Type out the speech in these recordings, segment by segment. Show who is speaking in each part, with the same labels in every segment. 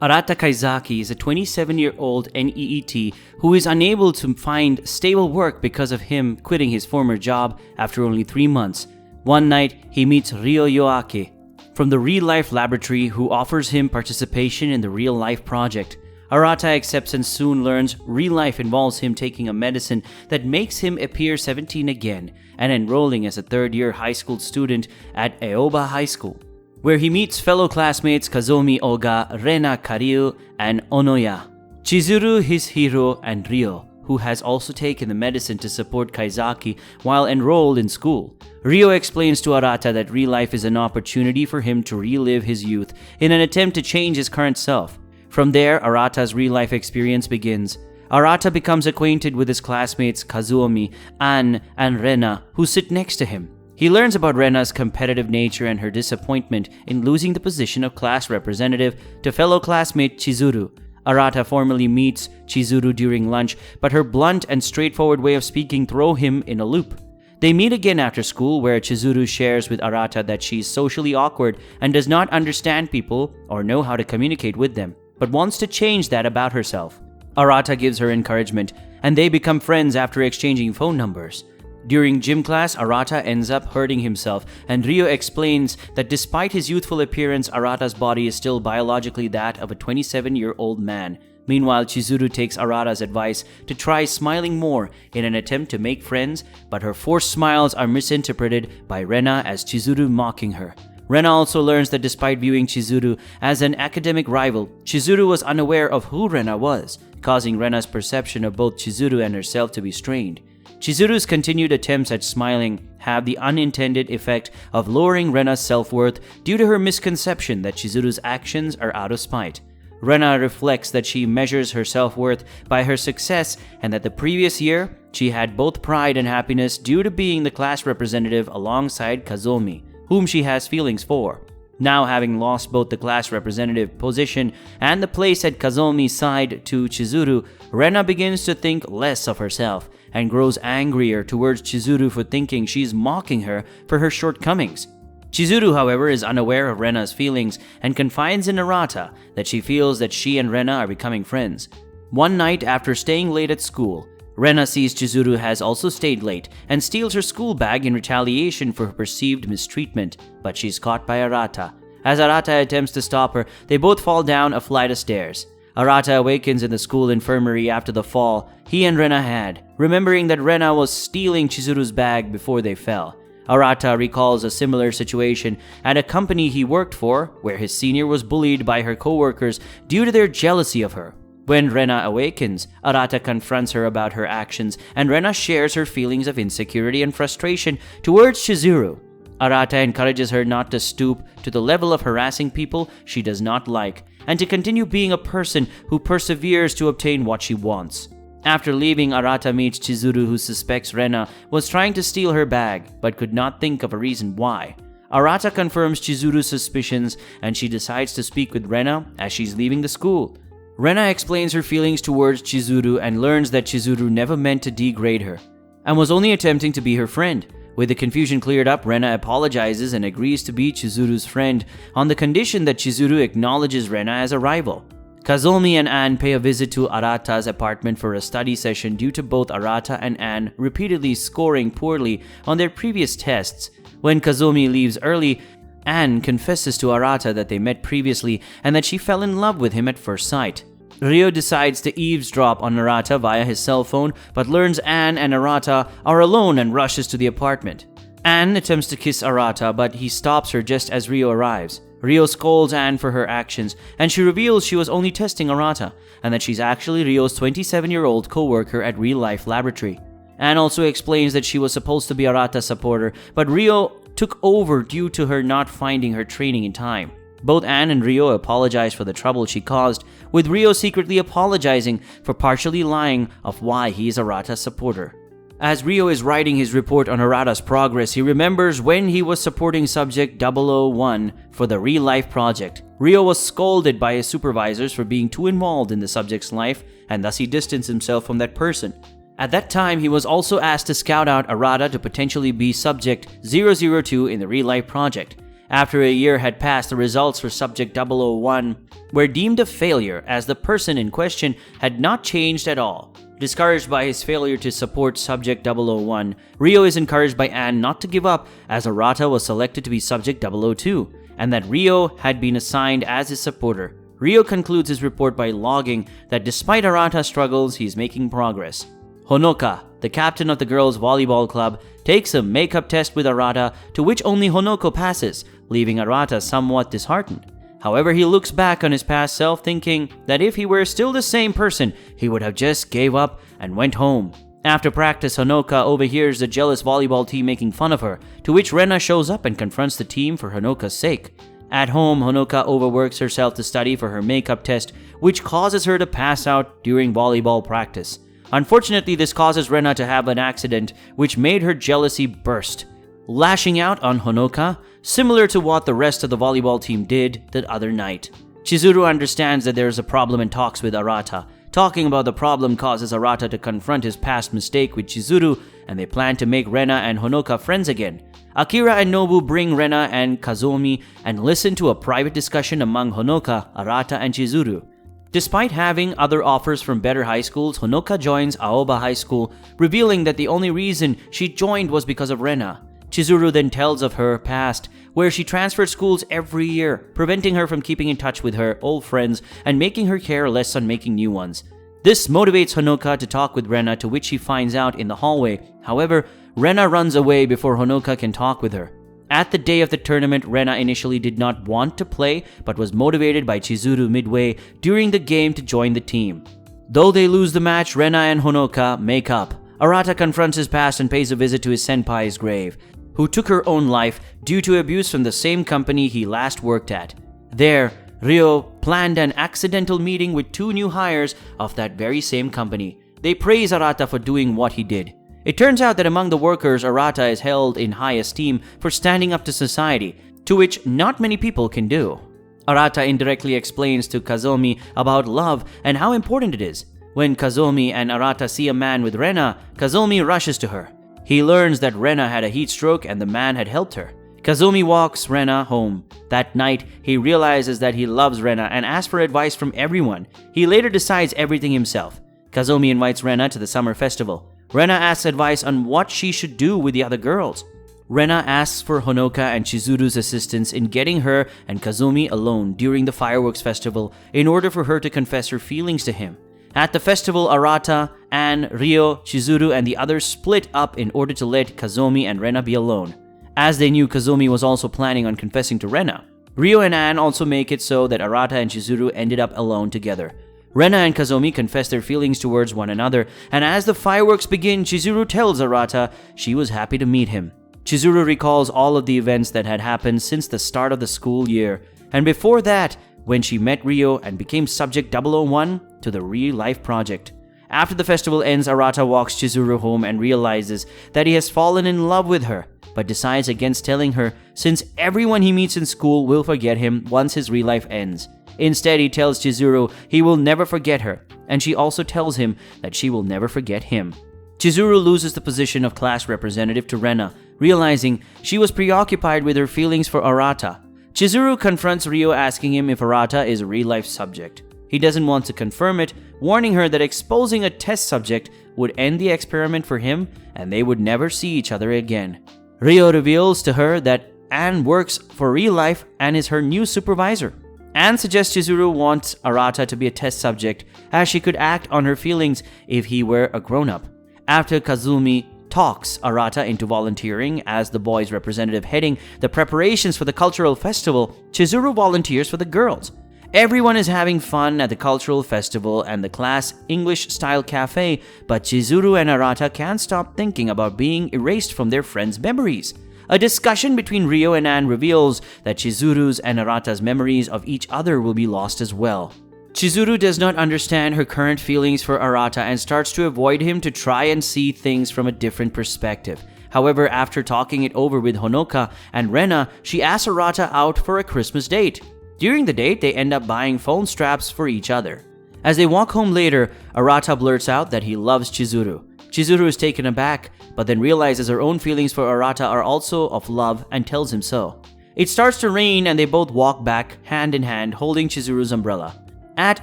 Speaker 1: Arata Kaizaki is a 27-year-old NEET who is unable to find stable work because of him quitting his former job after only 3 months. One night, he meets Ryou Yoake from the ReLife Laboratory, who offers him participation in the ReLife project. Arata accepts and soon learns ReLife involves him taking a medicine that makes him appear 17 again and enrolling as a third-year high school student at Aoba High School, where he meets fellow classmates Kazomi Oga, Rena Karyu, and Onoya, Chizuru his hero, and Ryou, who has also taken the medicine to support Kaizaki while enrolled in school. Ryou explains to Arata that ReLife is an opportunity for him to relive his youth in an attempt to change his current self. From there, Arata's ReLife experience begins. Arata becomes acquainted with his classmates Kazuomi, Anne, and Rena, who sit next to him. He learns about Rena's competitive nature and her disappointment in losing the position of class representative to fellow classmate Chizuru. Arata formally meets Chizuru during lunch, but her blunt and straightforward way of speaking throw him in a loop. They meet again after school, where Chizuru shares with Arata that she's socially awkward and does not understand people or know how to communicate with them, but wants to change that about herself. Arata gives her encouragement, and they become friends after exchanging phone numbers. During gym class, Arata ends up hurting himself, and Ryou explains that despite his youthful appearance, Arata's body is still biologically that of a 27-year-old man. Meanwhile, Chizuru takes Arata's advice to try smiling more in an attempt to make friends, but her forced smiles are misinterpreted by Rena as Chizuru mocking her. Rena also learns that despite viewing Chizuru as an academic rival, Chizuru was unaware of who Rena was, causing Rena's perception of both Chizuru and herself to be strained. Chizuru's continued attempts at smiling have the unintended effect of lowering Rena's self-worth due to her misconception that Chizuru's actions are out of spite. Rena reflects that she measures her self-worth by her success and that the previous year, she had both pride and happiness due to being the class representative alongside Kazomi, whom she has feelings for. Now, having lost both the class representative position and the place at Kazomi's side to Chizuru, Rena begins to think less of herself and grows angrier towards Chizuru for thinking she's mocking her for her shortcomings. Chizuru, however, is unaware of Rena's feelings and confides in Arata that she feels that she and Rena are becoming friends. One night, after staying late at school, Rena sees Chizuru has also stayed late and steals her school bag in retaliation for her perceived mistreatment, but she's caught by Arata. As Arata attempts to stop her, they both fall down a flight of stairs. Arata awakens in the school infirmary after the fall he and Rena had, remembering that Rena was stealing Chizuru's bag before they fell. Arata recalls a similar situation at a company he worked for, where his senior was bullied by her co-workers due to their jealousy of her. When Rena awakens, Arata confronts her about her actions, and Rena shares her feelings of insecurity and frustration towards Chizuru. Arata encourages her not to stoop to the level of harassing people she does not like, and to continue being a person who perseveres to obtain what she wants. After leaving, Arata meets Chizuru, who suspects Rena was trying to steal her bag, but could not think of a reason why. Arata confirms Chizuru's suspicions, and she decides to speak with Rena as she's leaving the school. Rena explains her feelings towards Chizuru and learns that Chizuru never meant to degrade her, and was only attempting to be her friend. With the confusion cleared up, Rena apologizes and agrees to be Chizuru's friend on the condition that Chizuru acknowledges Rena as a rival. Kazomi and Anne pay a visit to Arata's apartment for a study session due to both Arata and Anne repeatedly scoring poorly on their previous tests. When Kazomi leaves early, Anne confesses to Arata that they met previously and that she fell in love with him at first sight. Ryou decides to eavesdrop on Arata via his cell phone, but learns Anne and Arata are alone and rushes to the apartment. Anne attempts to kiss Arata, but he stops her just as Ryou arrives. Ryou scolds Anne for her actions, and she reveals she was only testing Arata, and that she's actually Ryou's 27-year-old co-worker at ReLife Laboratory. Anne also explains that she was supposed to be Arata's supporter, but Ryou took over due to her not finding her training in time. Both Anne and Ryou apologize for the trouble she caused, with Ryou secretly apologizing for partially lying of why he is Arata's supporter. As Ryou is writing his report on Arata's progress, he remembers when he was supporting subject 001 for the ReLife project. Ryou was scolded by his supervisors for being too involved in the subject's life, and thus he distanced himself from that person. At that time, he was also asked to scout out Arata to potentially be subject 002 in the ReLife project. After a year had passed, the results for Subject 001 were deemed a failure as the person in question had not changed at all. Discouraged by his failure to support Subject 001, Ryou is encouraged by Anne not to give up as Arata was selected to be Subject 002, and that Ryou had been assigned as his supporter. Ryou concludes his report by logging that despite Arata's struggles, he is making progress. Honoka, the captain of the girls' volleyball club, takes a makeup test with Arata, to which only Honoko passes, leaving Arata somewhat disheartened. However, he looks back on his past self thinking that if he were still the same person, he would have just gave up and went home. After practice, Honoka overhears the jealous volleyball team making fun of her, to which Rena shows up and confronts the team for Honoka's sake. At home, Honoka overworks herself to study for her makeup test, which causes her to pass out during volleyball practice. Unfortunately, this causes Rena to have an accident, which made her jealousy burst, lashing out on Honoka, similar to what the rest of the volleyball team did that other night. Chizuru understands that there is a problem and talks with Arata. Talking about the problem causes Arata to confront his past mistake with Chizuru, and they plan to make Rena and Honoka friends again. Akira and Nobu bring Rena and Kazomi and listen to a private discussion among Honoka, Arata, and Chizuru. Despite having other offers from better high schools, Honoka joins Aoba High School, revealing that the only reason she joined was because of Rena. Chizuru then tells of her past, where she transferred schools every year, preventing her from keeping in touch with her old friends and making her care less on making new ones. This motivates Honoka to talk with Rena, to which she finds out in the hallway. However, Rena runs away before Honoka can talk with her. At the day of the tournament, Rena initially did not want to play, but was motivated by Chizuru midway during the game to join the team. Though they lose the match, Rena and Honoka make up. Arata confronts his past and pays a visit to his senpai's grave, who took her own life due to abuse from the same company he last worked at. There, Ryou planned an accidental meeting with two new hires of that very same company. They praise Arata for doing what he did. It turns out that among the workers, Arata is held in high esteem for standing up to society, to which not many people can do. Arata indirectly explains to Kazomi about love and how important it is. When Kazomi and Arata see a man with Rena, Kazomi rushes to her. He learns that Rena had a heat stroke and the man had helped her. Kazomi walks Rena home. That night, he realizes that he loves Rena and asks for advice from everyone. He later decides everything himself. Kazomi invites Rena to the summer festival. Rena asks advice on what she should do with the other girls. Rena asks for Honoka and Chizuru's assistance in getting her and Kazomi alone during the fireworks festival in order for her to confess her feelings to him. At the festival, Arata, Anne, Ryou, Chizuru, and the others split up in order to let Kazomi and Rena be alone, as they knew Kazomi was also planning on confessing to Rena. Ryou and Anne also make it so that Arata and Chizuru ended up alone together. Rena and Kazomi confess their feelings towards one another, and as the fireworks begin, Chizuru tells Arata she was happy to meet him. Chizuru recalls all of the events that had happened since the start of the school year, and before that, when she met Ryou and became Subject 001 to the ReLife project. After the festival ends, Arata walks Chizuru home and realizes that he has fallen in love with her, but decides against telling her since everyone he meets in school will forget him once his ReLife ends. Instead, he tells Chizuru he will never forget her, and she also tells him that she will never forget him. Chizuru loses the position of class representative to Rena, realizing she was preoccupied with her feelings for Arata. Chizuru confronts Ryou, asking him if Arata is a ReLife subject. He doesn't want to confirm it, warning her that exposing a test subject would end the experiment for him and they would never see each other again. Ryou reveals to her that Anne works for ReLife and is her new supervisor. Anne suggests Chizuru wants Arata to be a test subject, as she could act on her feelings if he were a grown-up. After Kazumi talks Arata into volunteering as the boys' representative heading the preparations for the cultural festival, Chizuru volunteers for the girls. Everyone is having fun at the cultural festival and the class English-style cafe, but Chizuru and Arata can't stop thinking about being erased from their friends' memories. A discussion between Ryou and Anne reveals that Chizuru's and Arata's memories of each other will be lost as well. Chizuru does not understand her current feelings for Arata and starts to avoid him to try and see things from a different perspective. However, after talking it over with Honoka and Rena, she asks Arata out for a Christmas date. During the date, they end up buying phone straps for each other. As they walk home later, Arata blurts out that he loves Chizuru. Chizuru is taken aback, but then realizes her own feelings for Arata are also of love and tells him so. It starts to rain and they both walk back, hand in hand, holding Chizuru's umbrella. At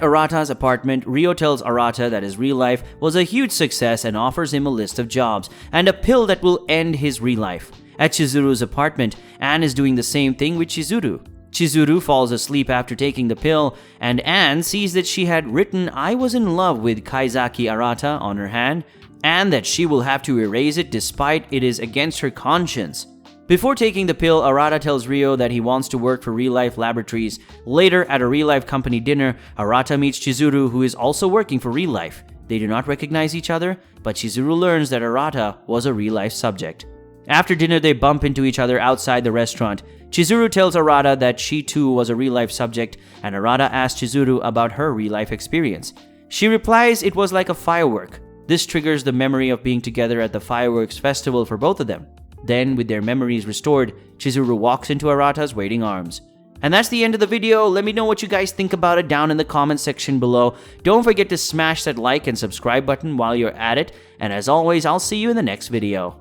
Speaker 1: Arata's apartment, Ryou tells Arata that his real life was a huge success and offers him a list of jobs and a pill that will end his real life. At Chizuru's apartment, Anne is doing the same thing with Chizuru. Chizuru falls asleep after taking the pill, and Anne sees that she had written "I was in love with Kaizaki Arata" on her hand, and that she will have to erase it despite it is against her conscience. Before taking the pill, Arata tells Ryou that he wants to work for ReLife Laboratories. Later, at a ReLife company dinner, Arata meets Chizuru, who is also working for ReLife. They do not recognize each other, but Chizuru learns that Arata was a ReLife subject. After dinner, they bump into each other outside the restaurant. Chizuru tells Arata that she too was a ReLife subject, and Arata asks Chizuru about her ReLife experience. She replies it was like a firework. This triggers the memory of being together at the fireworks festival for both of them. Then, with their memories restored, Chizuru walks into Arata's waiting arms. And that's the end of the video. Let me know what you guys think about it down in the comment section below. Don't forget to smash that like and subscribe button while you're at it. And as always, I'll see you in the next video.